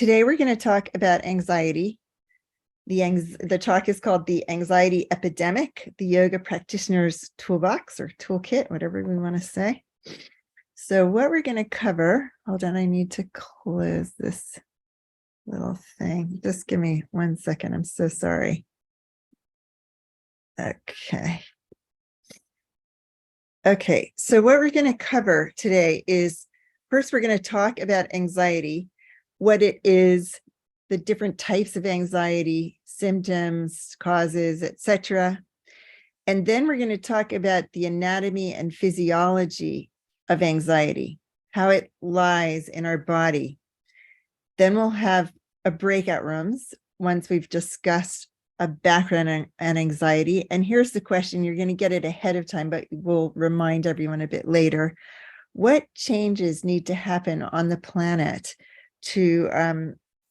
Today we're going to talk about anxiety. The talk is called The Anxiety Epidemic, the Yoga Practitioner's Toolbox or Toolkit, whatever we want to say. So what we're going to cover, hold on, I need to close this little thing. Just give me 1 second. I'm so sorry. Okay, so what we're going to cover today is, first we're going to talk about anxiety, what it is, the different types of anxiety, symptoms, causes, etc. And then we're going to talk about the anatomy and physiology of anxiety, how it lies in our body. Then we'll have a breakout rooms once we've discussed a background on anxiety. And here's the question, you're going to get it ahead of time, but we'll remind everyone a bit later. What changes need to happen on the planet to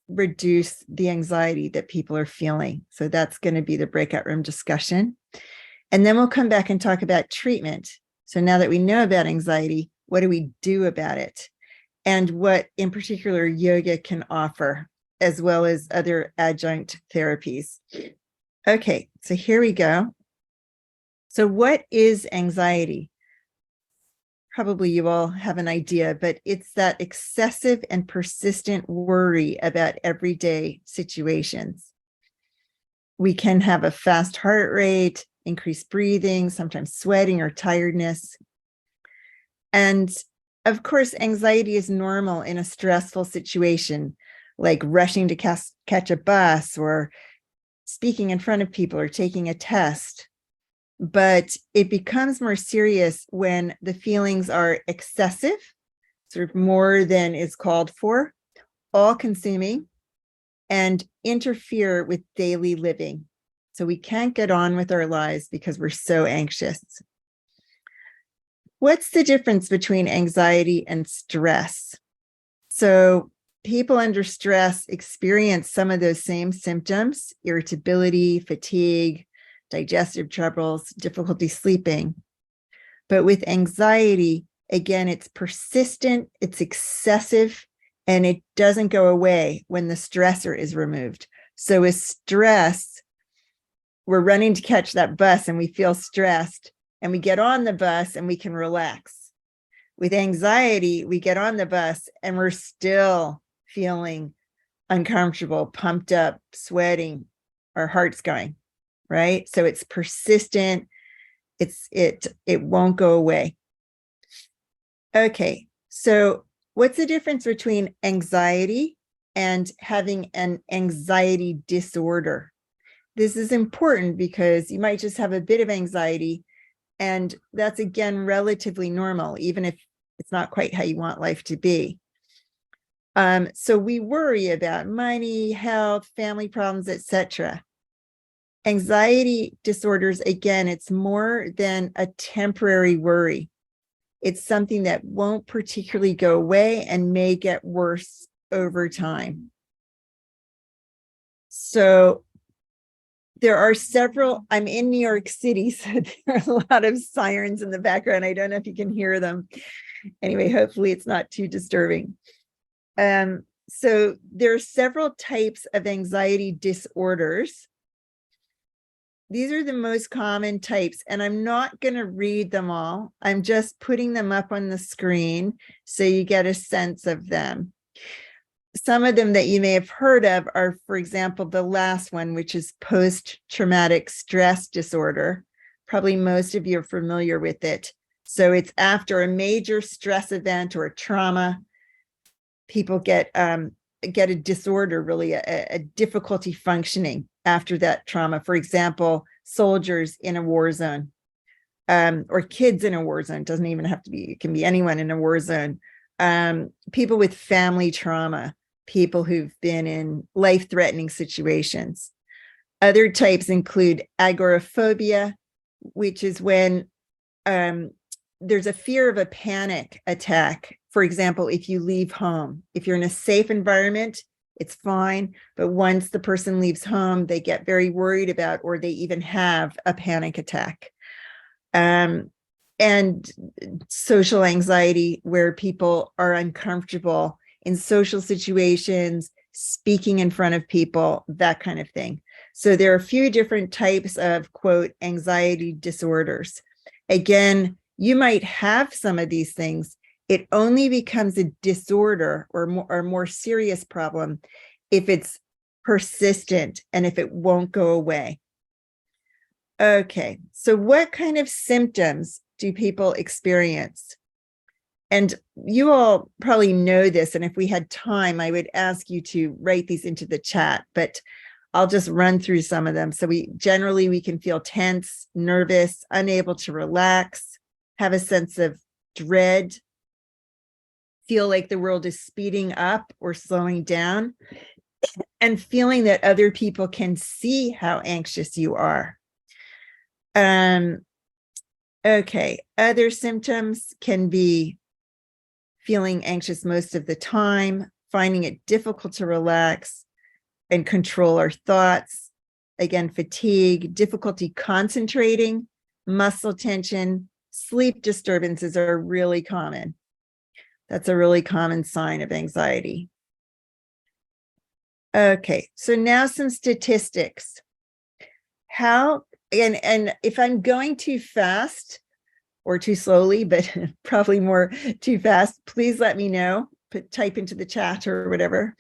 reduce the anxiety that people are feeling? So that's going to be the breakout room discussion. And then we'll come back and talk about treatment. So now that we know about anxiety, what do we do about it? And what in particular yoga can offer, as well as other adjunct therapies. Okay, so here we go. So what is anxiety? Probably you all have an idea, but it's that excessive and persistent worry about everyday situations. We can have a fast heart rate, increased breathing, sometimes sweating or tiredness. And of course, anxiety is normal in a stressful situation, like rushing to catch a bus or speaking in front of people or taking a test. But it becomes more serious when the feelings are excessive, sort of more than is called for, all-consuming, and interfere with daily living. So we can't get on with our lives because we're so anxious. What's the difference between anxiety and stress? So people under stress experience some of those same symptoms: irritability, fatigue, digestive troubles, difficulty sleeping. But with anxiety, again, it's persistent, it's excessive, and it doesn't go away when the stressor is removed. So with stress, we're running to catch that bus and we feel stressed, and we get on the bus and we can relax. With anxiety, we get on the bus and we're still feeling uncomfortable, pumped up, sweating, our heart's going, right? So it's persistent. It won't go away. Okay, so what's the difference between anxiety and having an anxiety disorder? This is important because you might just have a bit of anxiety, and that's, again, relatively normal, even if it's not quite how you want life to be. So we worry about money, health, family problems, etc. Anxiety disorders, again, it's more than a temporary worry. It's something that won't particularly go away and may get worse over time. So there are several, I'm in New York City, so there are a lot of sirens in the background. I don't know if you can hear them. Anyway, hopefully it's not too disturbing. So there are several types of anxiety disorders. These are the most common types, and I'm not going to read them all. I'm just putting them up on the screen so you get a sense of them. Some of them that you may have heard of are, for example, the last one, which is post-traumatic stress disorder. Probably most of you are familiar with it. So it's after a major stress event or a trauma, people get a disorder, really a difficulty functioning after that trauma. For example, soldiers in a war zone, or kids in a war zone. It doesn't even have to be, it can be anyone in a war zone. People with family trauma, people who've been in life-threatening situations. Other types include agoraphobia, which is when there's a fear of a panic attack. For example, if you leave home, if you're in a safe environment, it's fine. But once the person leaves home, they get very worried about, or they even have a panic attack. And social anxiety, where people are uncomfortable in social situations, speaking in front of people, that kind of thing. So there are a few different types of, quote, anxiety disorders. Again, you might have some of these things. It only becomes a disorder or more serious problem if it's persistent and if it won't go away. Okay, so what kind of symptoms do people experience? And you all probably know this, and if we had time, I would ask you to write these into the chat, but I'll just run through some of them. So we can feel tense, nervous, unable to relax, have a sense of dread, feel like the world is speeding up or slowing down, and feeling that other people can see how anxious you are. Okay, other symptoms can be feeling anxious most of the time, finding it difficult to relax and control our thoughts. Again, fatigue, difficulty concentrating, muscle tension, sleep disturbances are really common. That's a really common sign of anxiety. Okay, so now some statistics. And if I'm going too fast or too slowly, but probably more too fast, please let me know. Type into the chat or whatever.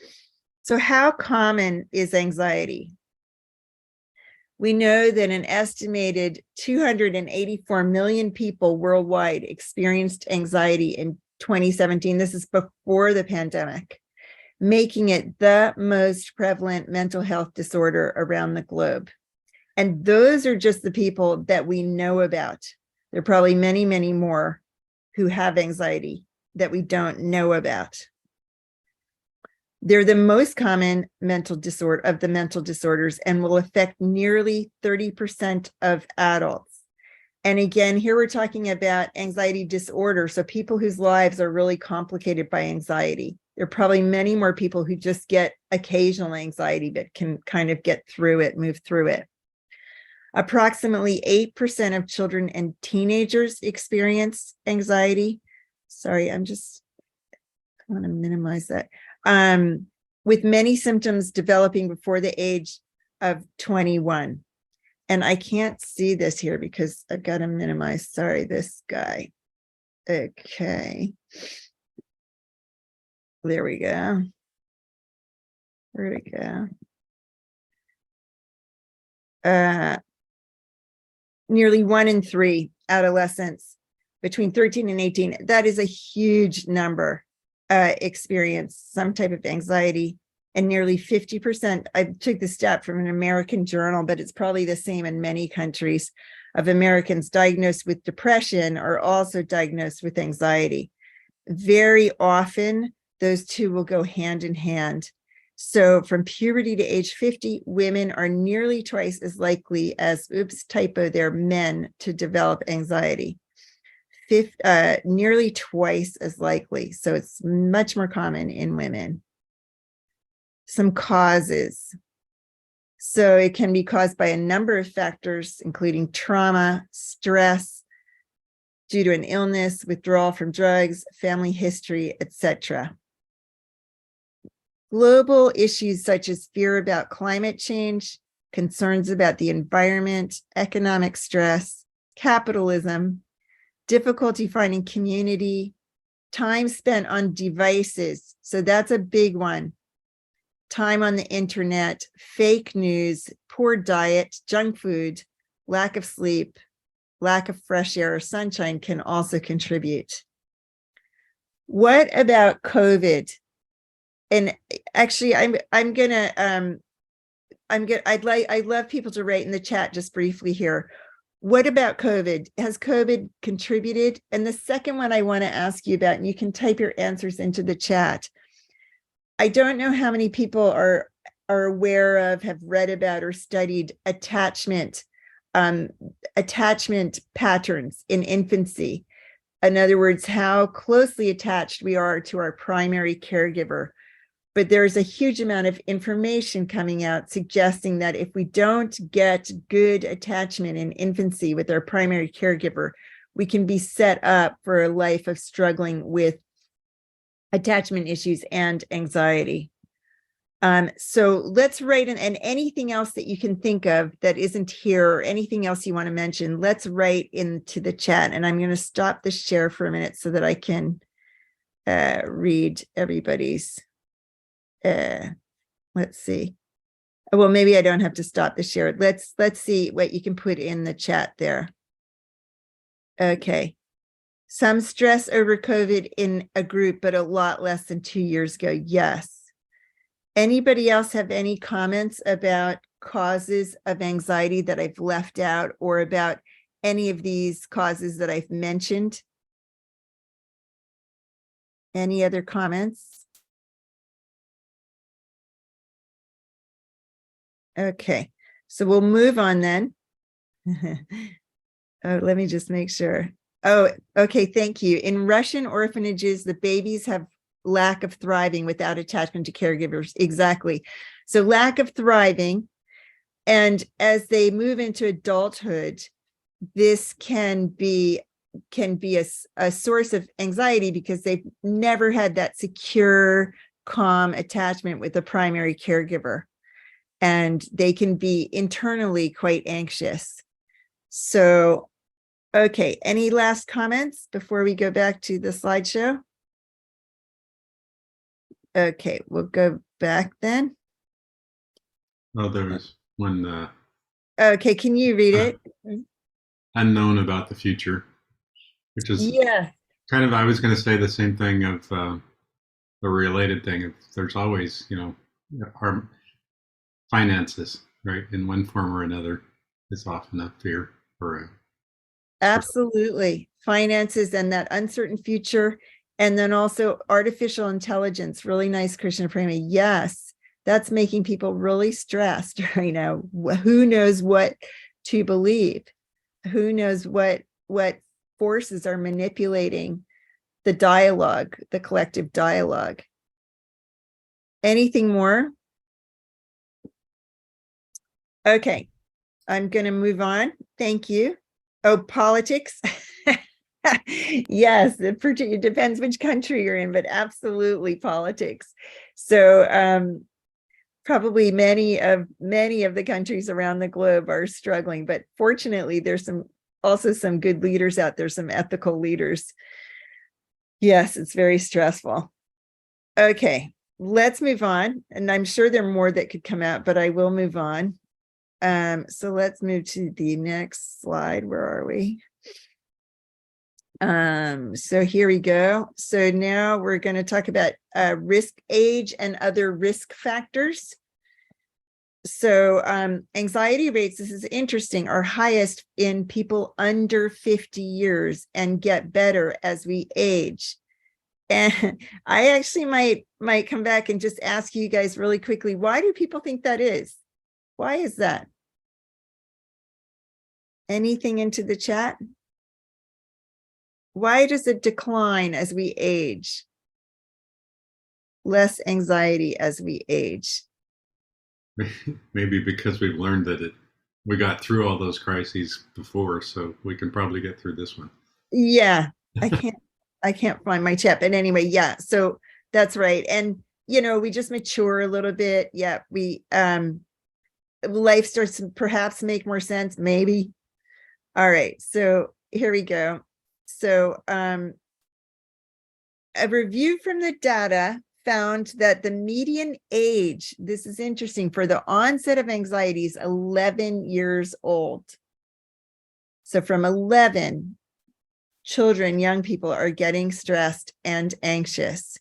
So how common is anxiety? We know that an estimated 284 million people worldwide experienced anxiety in 2017. This is before the pandemic, making it the most prevalent mental health disorder around the globe. And those are just the people that we know about. There are probably many, many more who have anxiety that we don't know about. They're the most common mental disorder of the mental disorders and will affect nearly 30% of adults. And again, here we're talking about anxiety disorder. So people whose lives are really complicated by anxiety. There are probably many more people who just get occasional anxiety but can kind of get through it, move through it. Approximately 8% of children and teenagers experience anxiety. Sorry, I want to minimize that. With many symptoms developing before the age of 21. And I can't see this here because I've got to minimize. Sorry, this guy. Okay. There we go. There we go. Nearly 1 in 3 adolescents between 13 and 18, that is a huge number, experience some type of anxiety. And nearly 50%, I took the stat from an American journal, but it's probably the same in many countries, of Americans diagnosed with depression are also diagnosed with anxiety. Very often, those two will go hand in hand. So from puberty to age 50, women are nearly twice as likely as, oops, typo there, men to develop anxiety. Nearly twice as likely. So it's much more common in women. Some causes. So it can be caused by a number of factors, including trauma, stress, due to an illness, withdrawal from drugs, family history, etc. Global issues such as fear about climate change, concerns about the environment, economic stress, capitalism, difficulty finding community, time spent on devices. So that's a big one. Time on the internet, fake news, poor diet, junk food, lack of sleep, lack of fresh air or sunshine can also contribute. What about COVID? And actually, I'd love people to write in the chat just briefly here. What about COVID? Has COVID contributed? And the second one I want to ask you about, and you can type your answers into the chat. I don't know how many people are aware of, have read about, or studied attachment patterns in infancy. In other words, how closely attached we are to our primary caregiver. But there's a huge amount of information coming out suggesting that if we don't get good attachment in infancy with our primary caregiver, we can be set up for a life of struggling with attachment issues and anxiety. So let's write and anything else that you can think of that isn't here or anything else you want to mention, let's write into the chat. And I'm going to stop the share for a minute so that I can read everybody's, let's see. Well, maybe I don't have to stop the share. Let's see what you can put in the chat there. Okay. Some stress over COVID in a group, but a lot less than 2 years ago. Yes. Anybody else have any comments about causes of anxiety that I've left out or about any of these causes that I've mentioned? Any other comments? Okay, so we'll move on then. Oh, let me just make sure. Oh, okay, thank you. In Russian orphanages, the babies have lack of thriving without attachment to caregivers. Exactly. So lack of thriving. And as they move into adulthood, this can be a source of anxiety because they've never had that secure, calm attachment with a primary caregiver. And they can be internally quite anxious. So, okay, any last comments before we go back to the slideshow? Okay, we'll go back then. Oh, there was one. Okay, can you read it? Unknown about the future, which is kind of, I was going to say the same thing of a related thing. There's always, our finances, right, in one form or another, is often a fear or absolutely. Finances and that uncertain future. And then also artificial intelligence. Really nice, Krishna Prema. Yes, that's making people really stressed right now. Who knows what to believe? Who knows what forces are manipulating the dialogue, the collective dialogue? Anything more? Okay, I'm going to move on. Thank you. Oh, politics. Yes, it depends which country you're in, but absolutely politics. So probably many of the countries around the globe are struggling, but fortunately there's also some good leaders out there, some ethical leaders. Yes, it's very stressful. Okay, let's move on. And I'm sure there are more that could come out, but I will move on. So let's move to the next slide. Where are we? So here we go. So now we're going to talk about risk age and other risk factors. So anxiety rates, this is interesting, are highest in people under 50 years and get better as we age. And I actually might come back and just ask you guys really quickly, why do people think that is? Why is that? Anything into the chat? Why does it decline as we age? Less anxiety as we age. Maybe because we've learned that we got through all those crises before, so we can probably get through this one. Yeah, I can't find my chat, but anyway, yeah, so that's right. And we just mature a little bit. Yeah, we life starts to perhaps make more sense, maybe. All right, so here we go. So a review from the data found that the median age, this is interesting, for the onset of anxiety is 11 years old. So from 11, children, young people are getting stressed and anxious.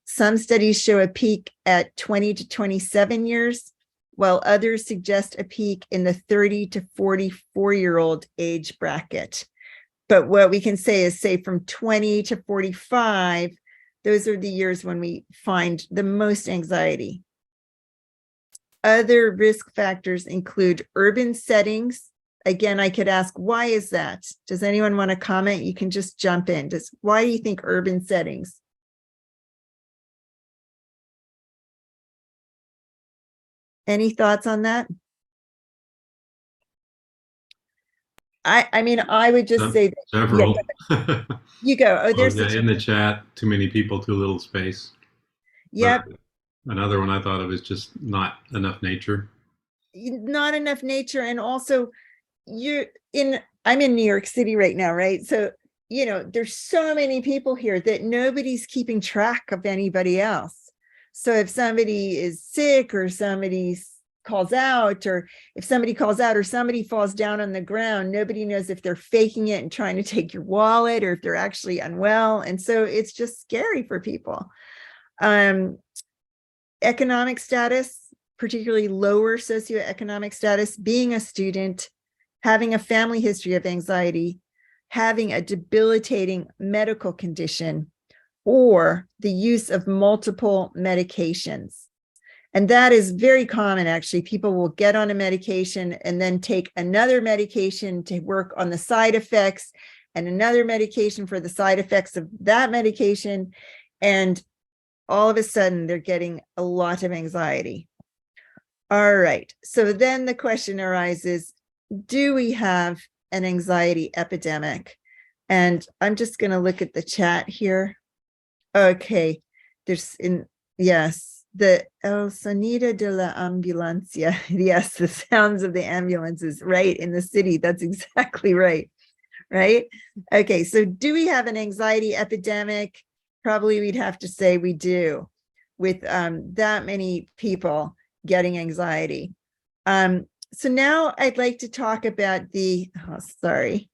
Some studies show a peak at 20 to 27 years, while others suggest a peak in the 30 to 44-year-old age bracket. But what we can say is, say, from 20 to 45, those are the years when we find the most anxiety. Other risk factors include urban settings. Again, I could ask, why is that? Does anyone want to comment? You can just jump in. Why do you think urban settings? Any thoughts on that? I mean, I would just say that, several. Yeah, you go. Oh, there's in the chat, too many people, too little space. Yep. Another one I thought of is just not enough nature. Not enough nature. And also I'm in New York City right now, right? So, there's so many people here that nobody's keeping track of anybody else. So if somebody is sick or somebody calls out, or if somebody calls out or somebody falls down on the ground, nobody knows if they're faking it and trying to take your wallet or if they're actually unwell. And so it's just scary for people. Economic status, particularly lower socioeconomic status, being a student, having a family history of anxiety, having a debilitating medical condition, or the use of multiple medications. And that is very common, actually. People will get on a medication and then take another medication to work on the side effects, and another medication for the side effects of that medication. And all of a sudden, they're getting a lot of anxiety. All right. So then the question arises, do we have an anxiety epidemic? And I'm just going to look at the chat here. Okay. Yes, the El Sonido de la Ambulancia. Yes, the sounds of the ambulances, right, in the city. That's exactly right. Right? Okay. So do we have an anxiety epidemic? Probably we'd have to say we do, with that many people getting anxiety. So now I'd like to talk about sorry,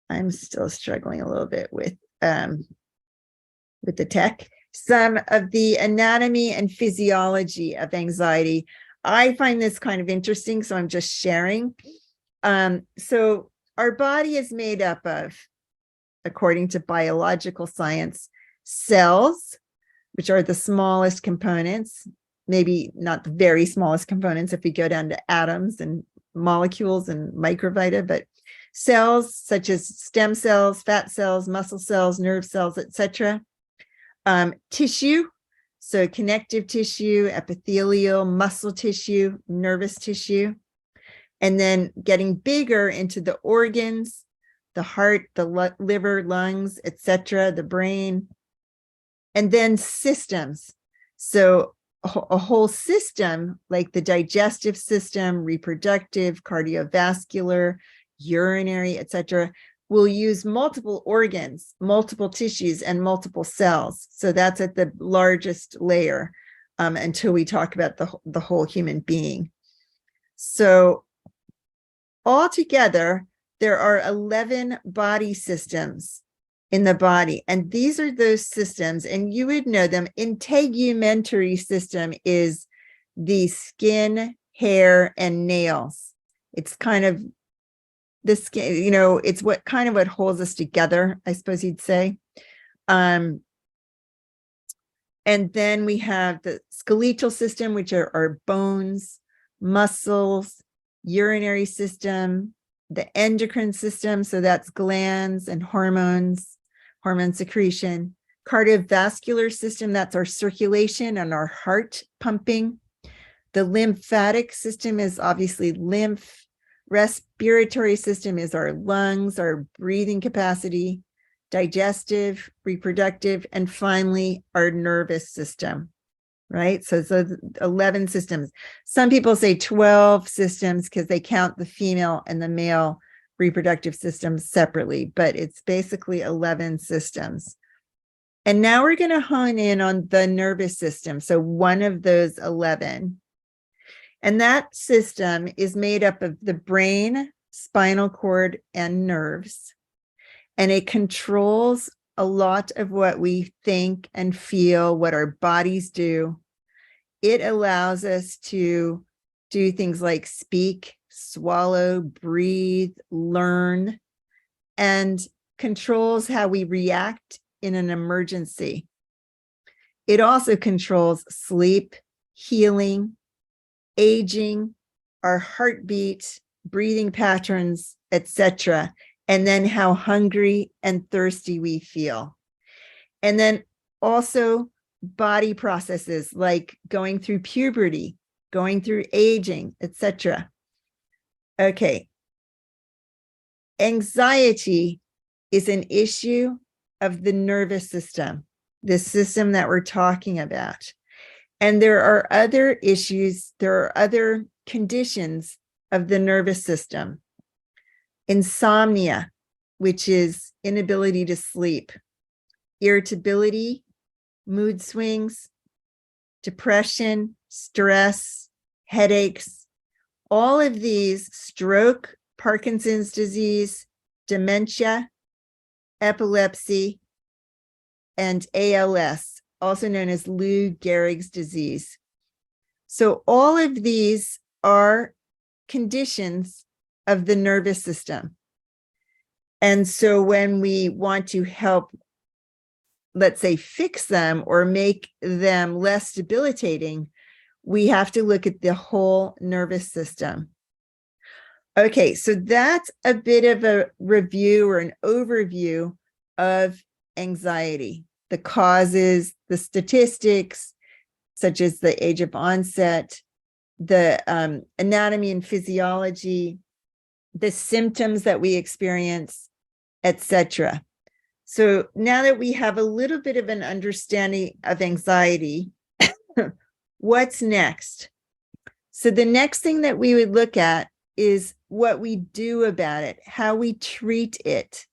I'm still struggling a little bit with the tech. Some of the anatomy and physiology of anxiety. I find this kind of interesting, so I'm just sharing. So our body is made up of, according to biological science, cells, which are the smallest components, maybe not the very smallest components if we go down to atoms and molecules and microvita, but cells such as stem cells, fat cells, muscle cells, nerve cells, etc. Tissue, so connective tissue, epithelial, muscle tissue, nervous tissue, and then getting bigger into the organs, the heart, the liver, lungs, etc., the brain, and then systems. So a whole system, like the digestive system, reproductive, cardiovascular, urinary, etc., will use multiple organs, multiple tissues, and multiple cells. So that's at the largest layer until we talk about the whole human being. So altogether, there are 11 body systems in the body. And these are those systems, and you would know them. Integumentary system is the skin, hair, and nails. It's kind of the skin, it's what holds us together, I suppose you'd say. And then we have the skeletal system, which are our bones, muscles, urinary system, the endocrine system, so that's glands and hormone secretion, cardiovascular system, that's our circulation and our heart pumping. The lymphatic system is obviously lymph. Respiratory system is our lungs, our breathing capacity, digestive, reproductive, and finally our nervous system, right? So 11 systems. Some people say 12 systems because they count the female and the male reproductive systems separately, but it's basically 11 systems. And now we're going to hone in on the nervous system. So one of those 11. And that system is made up of the brain, spinal cord, and nerves. And it controls a lot of what we think and feel, what our bodies do. It allows us to do things like speak, swallow, breathe, learn, and controls how we react in an emergency. It also controls sleep, healing, aging, our heartbeat, breathing patterns, etc., and then how hungry and thirsty we feel. And then also body processes like going through puberty, going through aging, etc. Okay. Anxiety is an issue of the nervous system, the system that we're talking about. And there are other issues, there are other conditions of the nervous system. Insomnia, which is inability to sleep, irritability, mood swings, depression, stress, headaches, all of these, stroke, Parkinson's disease, dementia, epilepsy, and ALS, also known as Lou Gehrig's disease. So all of these are conditions of the nervous system. And so when we want to help, let's say, fix them or make them less debilitating, we have to look at the whole nervous system. Okay, so that's a bit of a review or an overview of anxiety, the causes, the statistics, such as the age of onset, the anatomy and physiology, the symptoms that we experience, etc. So now that we have a little bit of an understanding of anxiety, what's next? So the next thing that we would look at is what we do about it, how we treat it,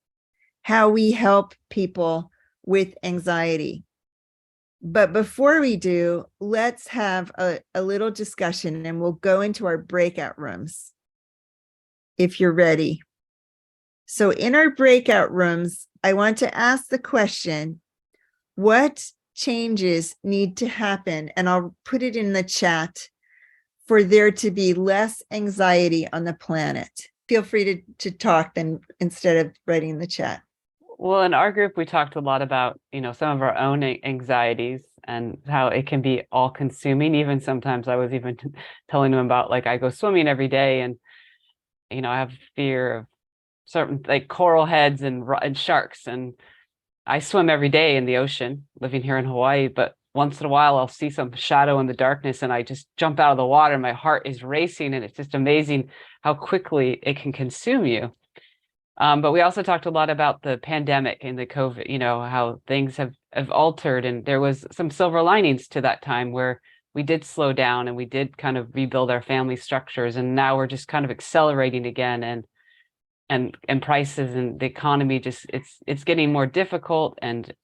how we help people with anxiety. But before we do, let's have a little discussion, and we'll go into our breakout rooms if you're ready. So in our breakout rooms, I want to ask the question, what changes need to happen? And I'll put it in the chat for there to be less anxiety on the planet. Feel free to talk then instead of writing in the chat. Well, in our group, we talked a lot about, some of our own anxieties and how it can be all consuming. Even sometimes I was even telling them about, like, I go swimming every day and, I have fear of certain like coral heads and sharks. And I swim every day in the ocean, living here in Hawaii, but once in a while I'll see some shadow in the darkness and I just jump out of the water and my heart is racing, and it's just amazing how quickly it can consume you. But we also talked a lot about the pandemic and the COVID, how things have altered, and there was some silver linings to that time where we did slow down and we did kind of rebuild our family structures, and now we're just kind of accelerating again, and prices and the economy just it's getting more difficult, and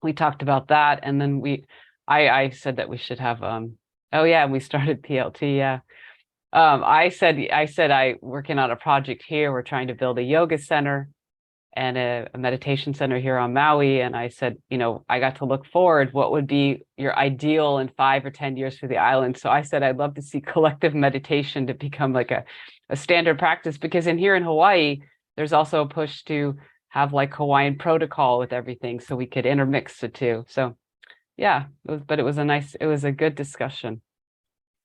we talked about that. And then I said that we should have we started PLT. I said I working on a project here. We're trying to build a yoga center and a meditation center here on Maui. And I said, I got to look forward. What would be your ideal in 5 or 10 years for the island? So I said, I'd love to see collective meditation to become like a standard practice, because here in Hawaii, there's also a push to have like Hawaiian protocol with everything, so we could intermix the two. So yeah, it was a good discussion.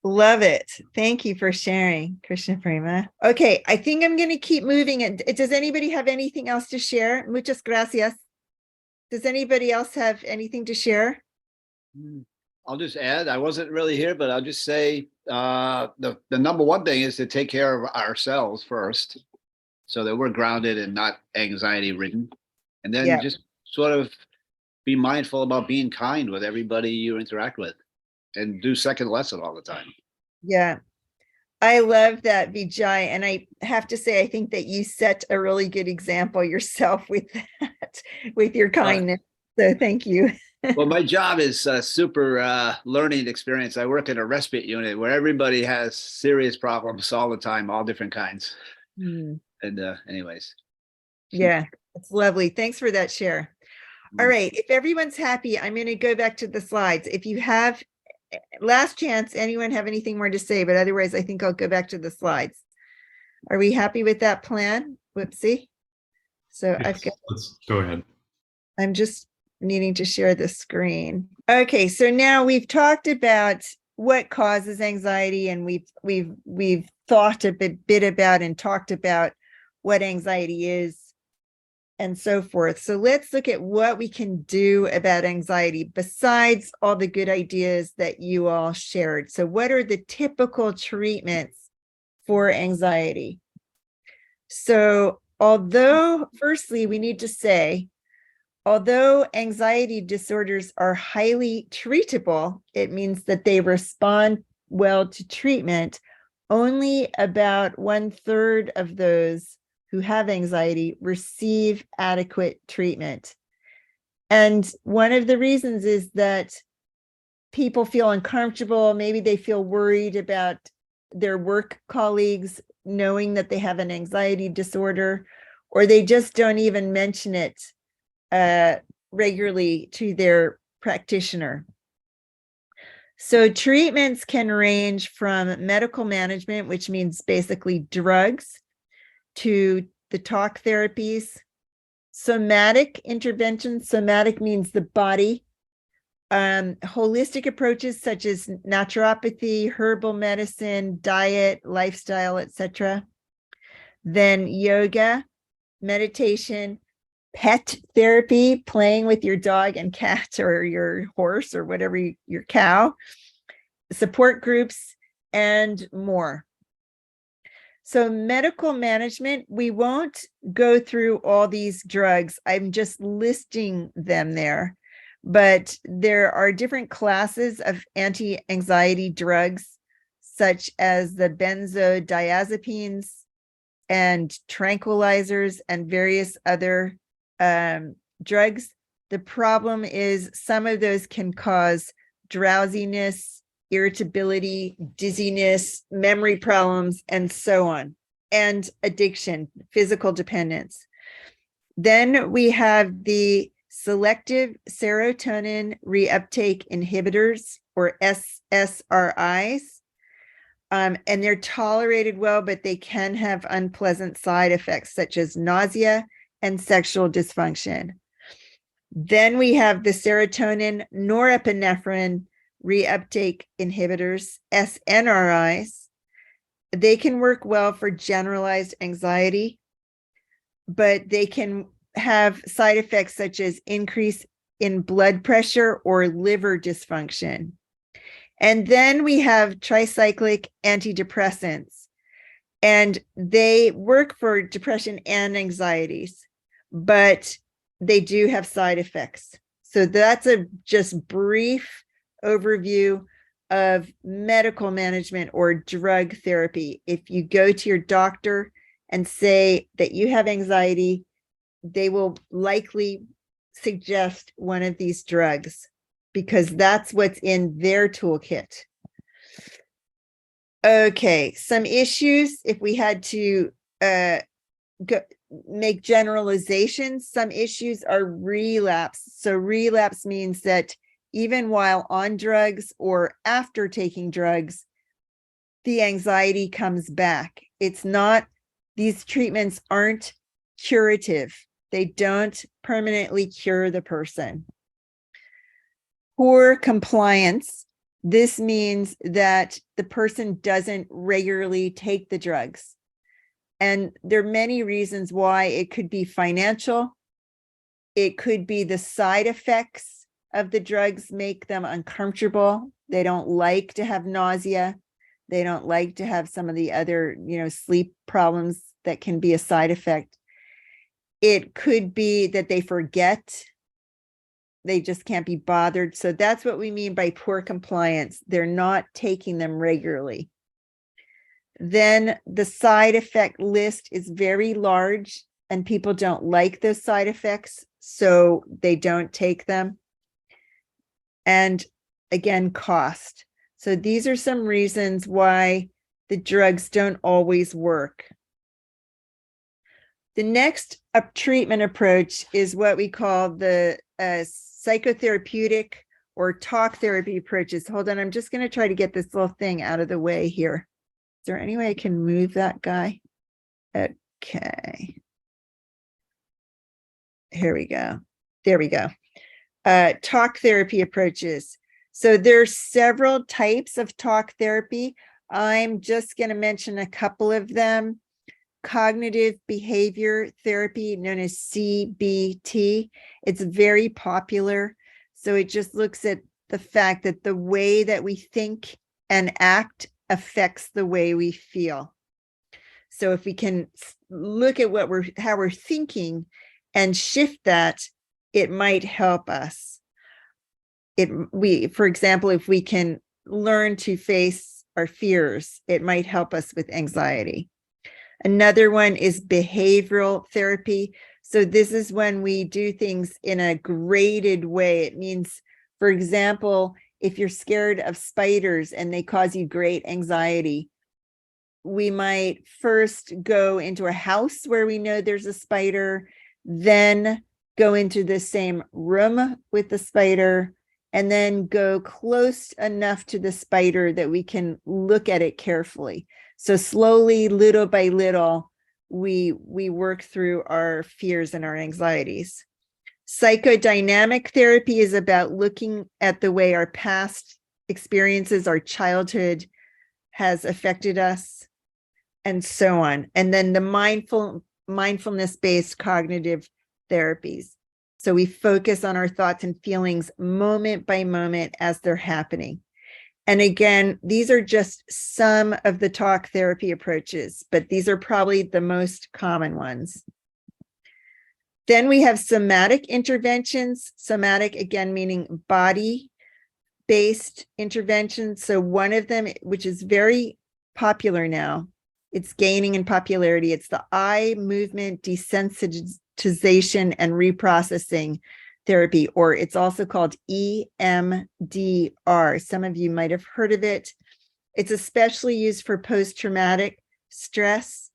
Love it. Thank you for sharing, Krishna Prema. Okay, I think I'm going to keep moving it. Does anybody have anything else to share? Muchas gracias. Does anybody else have anything to share? I'll just add, I wasn't really here, but I'll just say the number one thing is to take care of ourselves first, so that we're grounded and not anxiety ridden. And then just sort of be mindful about being kind with everybody you interact with, and do second lesson all the time. Yeah, I love that, Vijay. And I have to say, I think that you set a really good example yourself with that, with your kindness. So thank you. Well, my job is super learning experience. I work in a respite unit where everybody has serious problems all the time, all different kinds. And anyways. Yeah, it's lovely. Thanks for that share. All right, if everyone's happy, I'm going to go back to the slides. If you have last chance, anyone have anything more to say? But otherwise, I think I'll go back to the slides. Are we happy with that plan? Whoopsie. So yes, let's go ahead. I'm just needing to share the screen. Okay, so now we've talked about what causes anxiety, and we've thought a bit about and talked about what anxiety is and so forth. So let's look at what we can do about anxiety besides all the good ideas that you all shared. So what are the typical treatments for anxiety? So although firstly, we need to say, although anxiety disorders are highly treatable, it means that they respond well to treatment. Only about 1/3 of those who have anxiety receive adequate treatment. And one of the reasons is that people feel uncomfortable. Maybe they feel worried about their work colleagues knowing that they have an anxiety disorder, or they just don't even mention it regularly to their practitioner. So treatments can range from medical management, which means basically drugs, to the talk therapies, somatic interventions. Somatic means the body. Holistic approaches such as naturopathy, herbal medicine, diet, lifestyle, etc. Then yoga, meditation, pet therapy, playing with your dog and cat or your horse or whatever, your cow, support groups, and more. So medical management, we won't go through all these drugs. I'm just listing them there. But there are different classes of anti-anxiety drugs, such as the benzodiazepines and tranquilizers and various other drugs. The problem is some of those can cause drowsiness, irritability, dizziness, memory problems, and so on, and addiction, physical dependence. Then we have the selective serotonin reuptake inhibitors, or SSRIs, and they're tolerated well, but they can have unpleasant side effects such as nausea and sexual dysfunction. Then we have the serotonin norepinephrine reuptake inhibitors, SNRIs. They can work well for generalized anxiety, but they can have side effects such as increase in blood pressure or liver dysfunction. And then we have tricyclic antidepressants, and they work for depression and anxieties, but they do have side effects. So that's a just brief overview of medical management or drug therapy. If you go to your doctor and say that you have anxiety, they will likely suggest one of these drugs because that's what's in their toolkit. Okay, some issues, if we had to make generalizations, some issues are relapse. So relapse means that even while on drugs or after taking drugs, the anxiety comes back. It's not, these treatments aren't curative. They don't permanently cure the person. Poor compliance. This means that the person doesn't regularly take the drugs. And there are many reasons why. It could be financial. It could be the side effects of the drugs make them uncomfortable. They don't like to have nausea. They don't like to have some of the other, sleep problems that can be a side effect. It could be that they forget. They just can't be bothered. So that's what we mean by poor compliance. They're not taking them regularly. Then the side effect list is very large and people don't like those side effects, so they don't take them. And again, cost. So these are some reasons why the drugs don't always work. The next treatment approach is what we call the psychotherapeutic or talk therapy approaches. Hold on, I'm just going to try to get this little thing out of the way here. Is there any way I can move that guy? Okay. Here we go. There we go. Talk therapy approaches. So there's several types of talk therapy. I'm just going to mention a couple of them. Cognitive behavior therapy, known as CBT. It's very popular. So it just looks at the fact that the way that we think and act affects the way we feel. So if we can look at how we're thinking and shift that, it might help us. For example, if we can learn to face our fears, it might help us with anxiety. Another one is behavioral therapy. So this is when we do things in a graded way. It means, for example, if you're scared of spiders and they cause you great anxiety, we might first go into a house where we know there's a spider, then go into the same room with the spider, and then go close enough to the spider that we can look at it carefully. So slowly, little by little, we work through our fears and our anxieties. Psychodynamic therapy is about looking at the way our past experiences, our childhood has affected us, and so on. And then the mindfulness-based cognitive therapies. So we focus on our thoughts and feelings moment by moment as they're happening. And again, these are just some of the talk therapy approaches, but these are probably the most common ones. Then we have somatic interventions. Somatic, again, meaning body-based interventions. So one of them, which is very popular now, it's gaining in popularity. It's the eye movement desensitization and reprocessing therapy, or it's also called EMDR. Some of you might have heard of it. It's especially used for post-traumatic stress.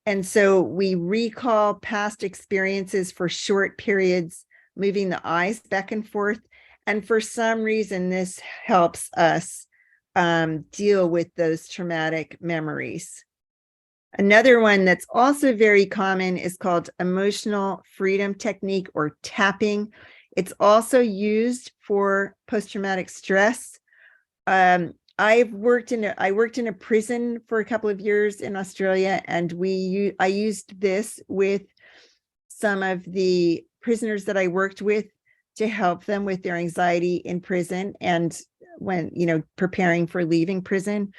And so we recall past experiences for short periods, moving the eyes back and forth. And for some reason, this helps us deal with those traumatic memories. Another one that's also very common is called emotional freedom technique, or tapping. It's also used for post-traumatic stress. I worked in a prison for a couple of years in Australia, and I used this with some of the prisoners that I worked with to help them with their anxiety in prison and when, preparing for leaving prison.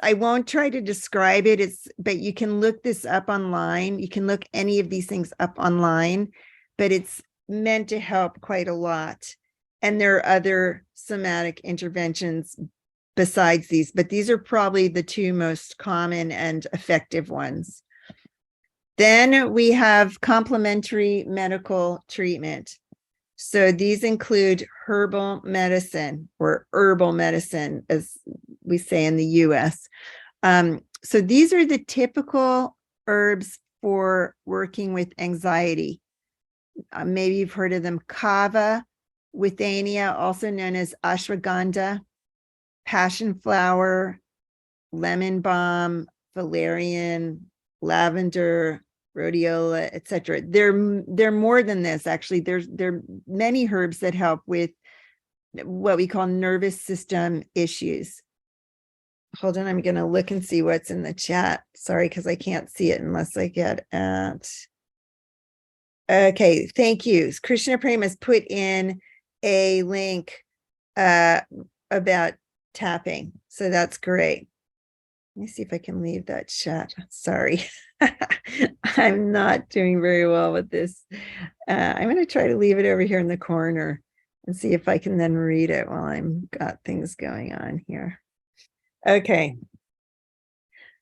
I won't try to describe it, but you can look this up online. You can look any of these things up online, but it's meant to help quite a lot. And there are other somatic interventions besides these, but these are probably the two most common and effective ones. Then we have complementary medical treatment. So these include herbal medicine, or herbal medicine, as we say in the US. So these are the typical herbs for working with anxiety. Maybe you've heard of them: kava, withania, also known as ashwagandha, passion flower, lemon balm, valerian, lavender, rhodiola, etc. They're more than this, actually. There are many herbs that help with what we call nervous system issues. Hold on, I'm going to look and see what's in the chat. Sorry, because I can't see it unless I get at. Okay, thank you. Krishna Prem has put in a link about tapping, so that's great. Let me see if I can leave that chat. Sorry, I'm not doing very well with this. I'm going to try to leave it over here in the corner and see if I can then read it while I'm got things going on here. Okay.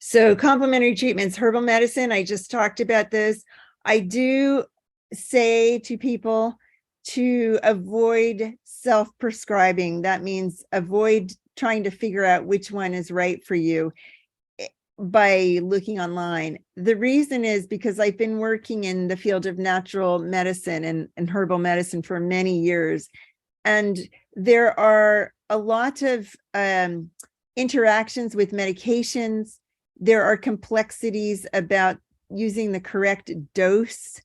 So complementary treatments, herbal medicine, I just talked about this. I do say to people to avoid self-prescribing. That means avoid trying to figure out which one is right for you by looking online. The reason is because I've been working in the field of natural medicine and herbal medicine for many years. And there are a lot of interactions with medications. There are complexities about using the correct dose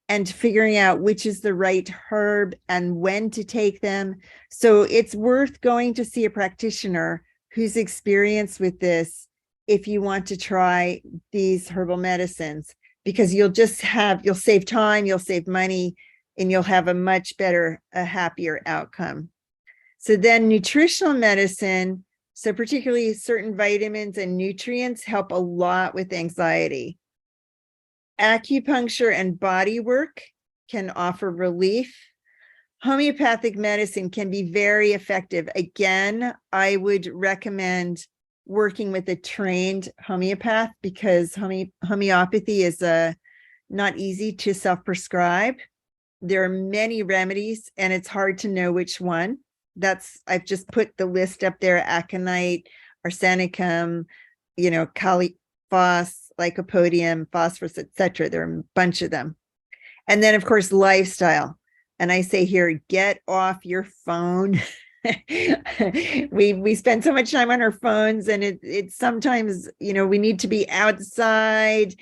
and figuring out which is the right herb and when to take them. So it's worth going to see a practitioner who's experienced with this if you want to try these herbal medicines, because you'll save time, you'll save money, and you'll have a much better, a happier outcome. So then nutritional medicine, so particularly certain vitamins and nutrients, help a lot with anxiety. Acupuncture and body work can offer relief. Homeopathic medicine can be very effective. Again, I would recommend working with a trained homeopath because homeopathy is not easy to self-prescribe. There are many remedies and it's hard to know which one. I've just put the list up there: aconite, arsenicum, caliphos, lycopodium, phosphorus, etc. There are a bunch of them. And then, of course, lifestyle. And I say here, get off your phone. we spend so much time on our phones, and it's sometimes, we need to be outside,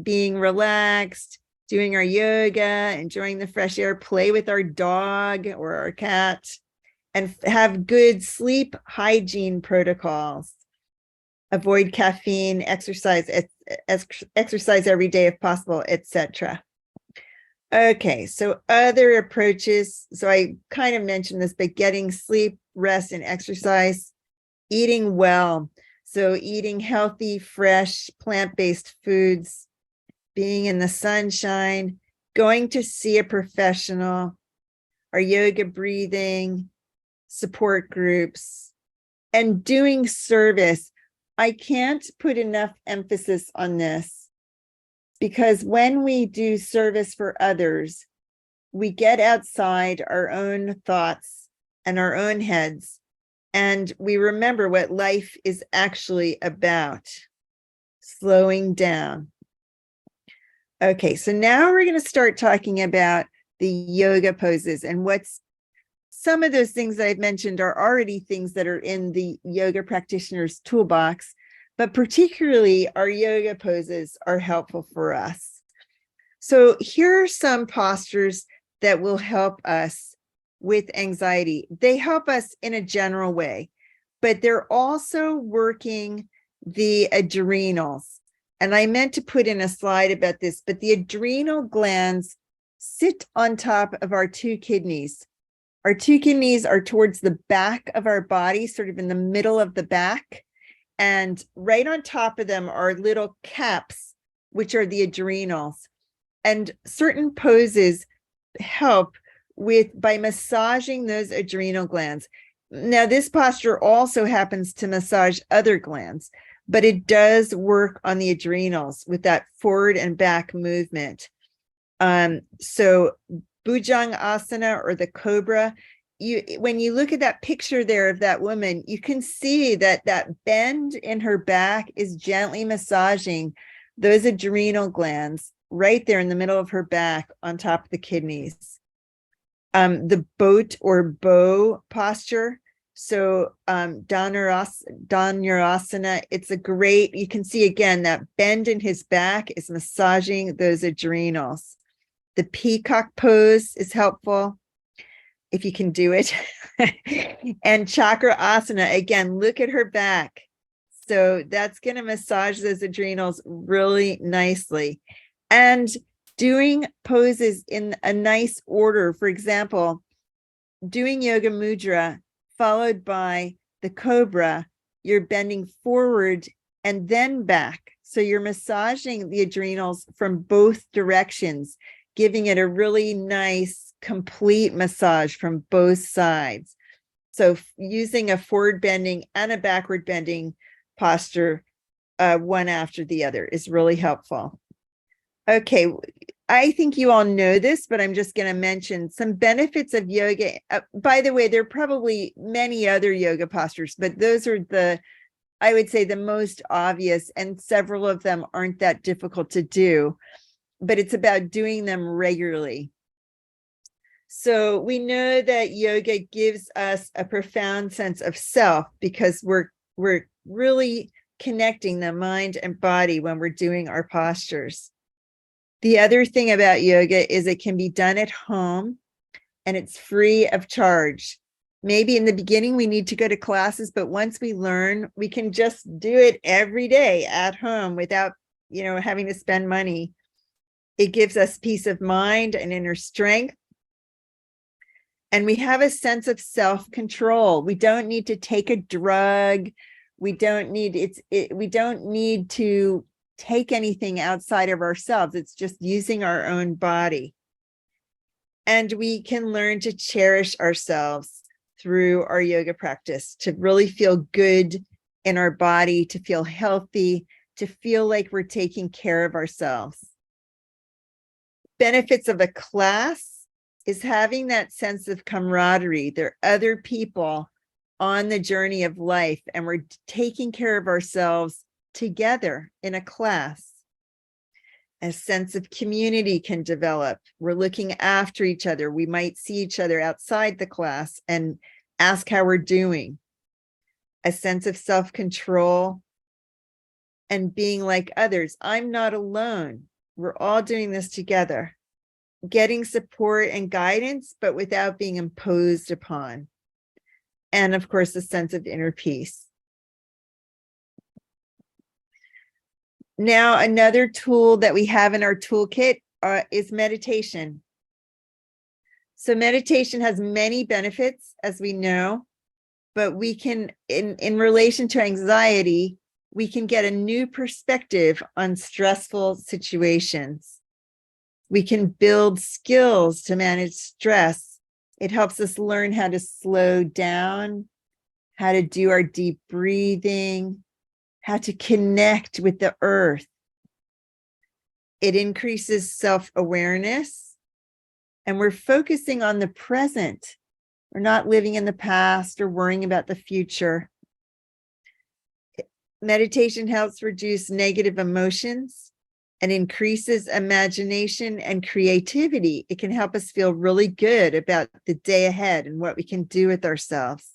being relaxed, doing our yoga, enjoying the fresh air, play with our dog or our cat, and have good sleep hygiene protocols. Avoid caffeine, exercise every day if possible, etc. Okay, so other approaches. So I kind of mentioned this, but getting sleep, rest, and exercise, eating well. So eating healthy, fresh, plant-based foods, being in the sunshine, going to see a professional, our yoga breathing, support groups, and doing service. I can't put enough emphasis on this, because when we do service for others, we get outside our own thoughts and our own heads, and we remember what life is actually about: slowing down. Okay, so now we're going to start talking about the yoga poses, and some of those things I've mentioned are already things that are in the yoga practitioner's toolbox, but particularly our yoga poses are helpful for us. So here are some postures that will help us with anxiety. They help us in a general way, but they're also working the adrenals. And I meant to put in a slide about this, but the adrenal glands sit on top of our two kidneys. Our two kidneys are towards the back of our body, sort of in the middle of the back. And right on top of them are little caps, which are the adrenals. And certain poses help by massaging those adrenal glands. Now, this posture also happens to massage other glands, but it does work on the adrenals with that forward and back movement. So Bhujanga Asana, or the cobra, when you look at that picture there of that woman, you can see that bend in her back is gently massaging those adrenal glands right there in the middle of her back on top of the kidneys. The boat or bow posture. So Dhanurasana, it's a great, you can see again that bend in his back is massaging those adrenals. The peacock pose is helpful if you can do it. And chakra asana, again, look at her back. So that's going to massage those adrenals really nicely. And doing poses in a nice order, for example, doing yoga mudra followed by the cobra, you're bending forward and then back. So you're massaging the adrenals from both directions, giving it a really nice, complete massage from both sides. So using a forward bending and a backward bending posture, one after the other, is really helpful. Okay, I think you all know this, but I'm just going to mention some benefits of yoga. By the way, there are probably many other yoga postures, but those are I would say, the most obvious, and several of them aren't that difficult to do, but it's about doing them regularly. So we know that yoga gives us a profound sense of self because we're really connecting the mind and body when we're doing our postures. The other thing about yoga is it can be done at home and it's free of charge. Maybe in the beginning we need to go to classes, but once we learn, we can just do it every day at home without, having to spend money. It gives us peace of mind and inner strength. And we have a sense of self-control. We don't need to take a drug. We don't need to take anything outside of ourselves. It's just using our own body. And we can learn to cherish ourselves through our yoga practice, to really feel good in our body, to feel healthy, to feel like we're taking care of ourselves. Benefits of a class is having that sense of camaraderie. There are other people on the journey of life, and we're taking care of ourselves together in a class. A sense of community can develop. We're looking after each other. We might see each other outside the class and ask how we're doing. A sense of self-control and being like others. I'm not alone. We're all doing this together. Getting support and guidance, but without being imposed upon. And of course, a sense of inner peace. Now, another tool that we have in our toolkit is meditation. So meditation has many benefits, as we know, but we can, in relation to anxiety, we can get a new perspective on stressful situations. We can build skills to manage stress. It helps us learn how to slow down, how to do our deep breathing, how to connect with the earth. It increases self-awareness, and we're focusing on the present. We're not living in the past or worrying about the future. Meditation helps reduce negative emotions and increases imagination and creativity. It can help us feel really good about the day ahead and what we can do with ourselves.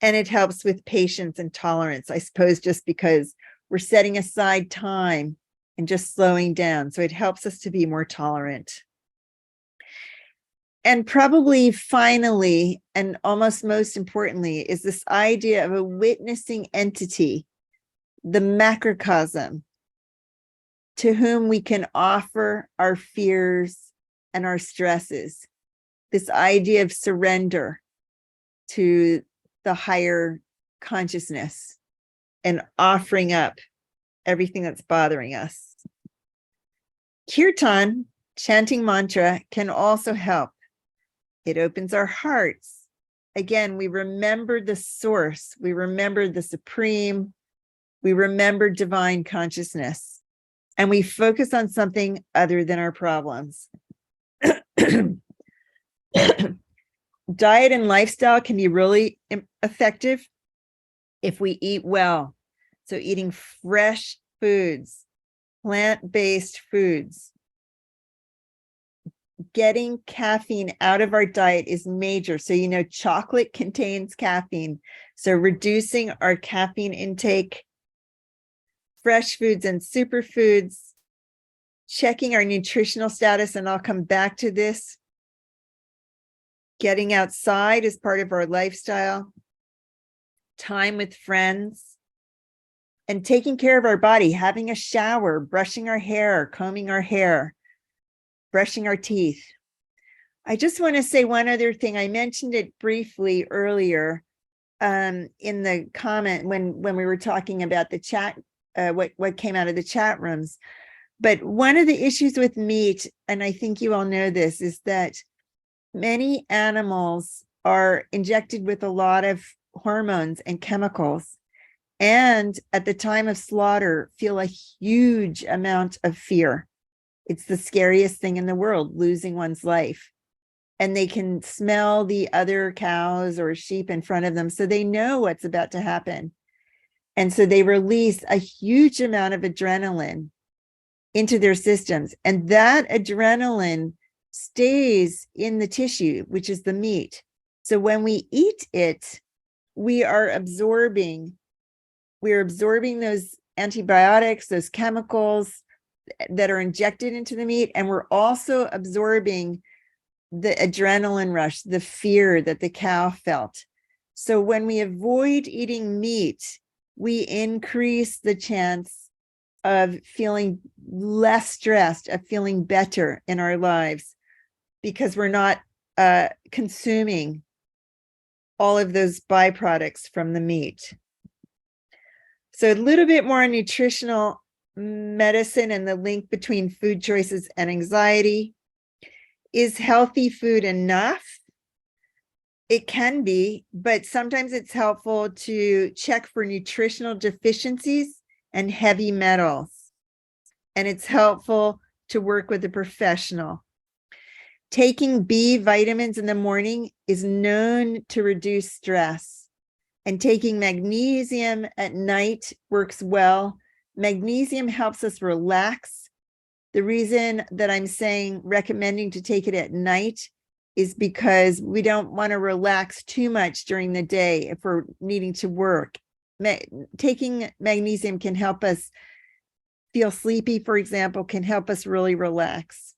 And it helps with patience and tolerance, I suppose, just because we're setting aside time and just slowing down. So it helps us to be more tolerant. And probably finally, and almost most importantly, is this idea of a witnessing entity, the macrocosm, to whom we can offer our fears and our stresses. This idea of surrender to the higher consciousness and offering up everything that's bothering us. Kirtan, chanting mantra, can also help. It opens our hearts. Again, we remember the source. We remember the supreme. We remember divine consciousness. And we focus on something other than our problems. Diet and lifestyle can be really effective if we eat well. So eating fresh foods, plant-based foods. Getting caffeine out of our diet is major. So, you know, chocolate contains caffeine. So reducing our caffeine intake, fresh foods and superfoods, checking our nutritional status, and I'll come back to this. Getting outside is part of our lifestyle, time with friends, and taking care of our body, having a shower, brushing our hair, combing our hair, brushing our teeth. I just want to say one other thing. I mentioned it briefly earlier in the comment when we were talking about the chat, what came out of the chat rooms. But one of the issues with meat, and I think you all know this, is that many animals are injected with a lot of hormones and chemicals, and at the time of slaughter feel a huge amount of fear. It's the scariest thing in the world, losing one's life. And they can smell the other cows or sheep in front of them, so they know what's about to happen. And so they release a huge amount of adrenaline into their systems. And that adrenaline stays in the tissue, which is the meat. So when we eat it, we're absorbing those antibiotics, those chemicals that are injected into the meat. And we're also absorbing the adrenaline rush, the fear that the cow felt. So when we avoid eating meat, we increase the chance of feeling less stressed, of feeling better in our lives, because we're not consuming all of those byproducts from the meat. So a little bit more on nutritional medicine and the link between food choices and anxiety. Is healthy food enough? It can be, but sometimes it's helpful to check for nutritional deficiencies and heavy metals. And it's helpful to work with a professional. Taking B vitamins in the morning is known to reduce stress. And taking magnesium at night works well. Magnesium helps us relax. The reason that I'm recommending to take it at night is because we don't want to relax too much during the day if we're needing to work. Taking magnesium can help us feel sleepy, for example, can help us really relax.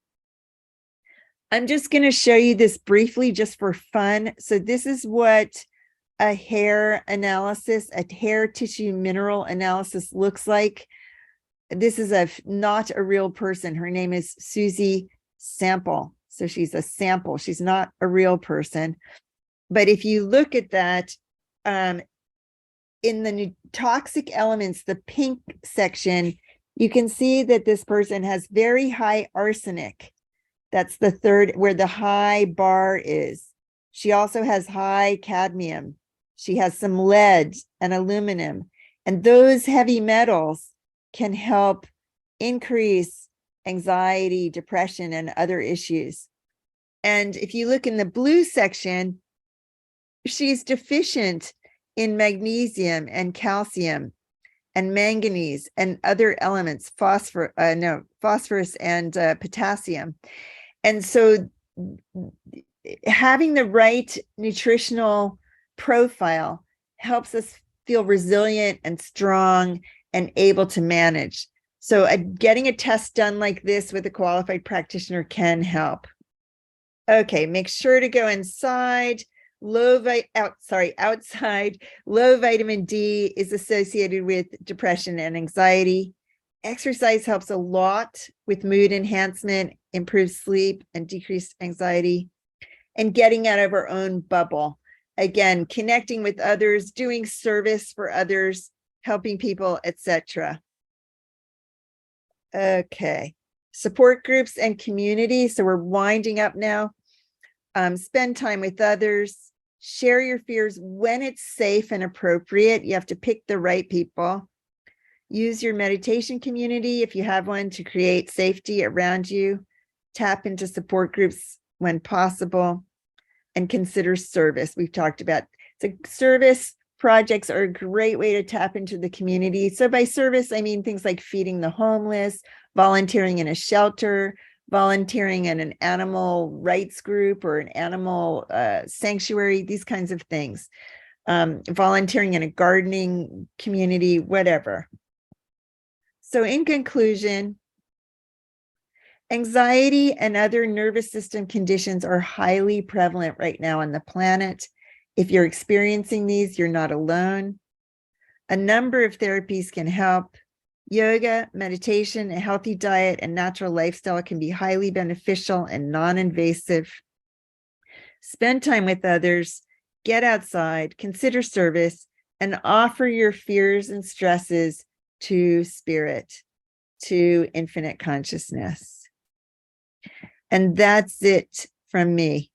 I'm just going to show you this briefly just for fun. So this is what a hair analysis, a hair tissue mineral analysis looks like. This is not a real person. Her name is Susie Sample. So she's a sample. She's not a real person. But if you look at that, in the toxic elements, the pink section, you can see that this person has very high arsenic. That's the third, where the high bar is. She also has high cadmium. She has some lead and aluminum. And those heavy metals can help increase anxiety, depression, and other issues. And if you look in the blue section, she's deficient in magnesium and calcium and manganese and other elements, phosphorus and potassium. And so having the right nutritional profile helps us feel resilient and strong and able to manage. So getting a test done like this with a qualified practitioner can help. Okay, make sure to go inside. Outside. Low vitamin D is associated with depression and anxiety. Exercise helps a lot with mood enhancement, improved sleep, and decreased anxiety. And getting out of our own bubble. Again, connecting with others, doing service for others, helping people, etc. Okay, support groups and community. So we're winding up now. Spend time with others, share your fears when it's safe and appropriate. You have to pick the right people. Use your meditation community, if you have one, to create safety around you. Tap into support groups when possible, and consider service. We've talked about so service projects are a great way to tap into the community. So by service, I mean things like feeding the homeless, volunteering in a shelter, volunteering in an animal rights group or an animal sanctuary, these kinds of things. Volunteering in a gardening community, whatever. So in conclusion, anxiety and other nervous system conditions are highly prevalent right now on the planet. If you're experiencing these, you're not alone. A number of therapies can help. Yoga, meditation, a healthy diet, and natural lifestyle can be highly beneficial and non-invasive. Spend time with others, get outside, consider service, and offer your fears and stresses to spirit, to infinite consciousness. And that's it from me.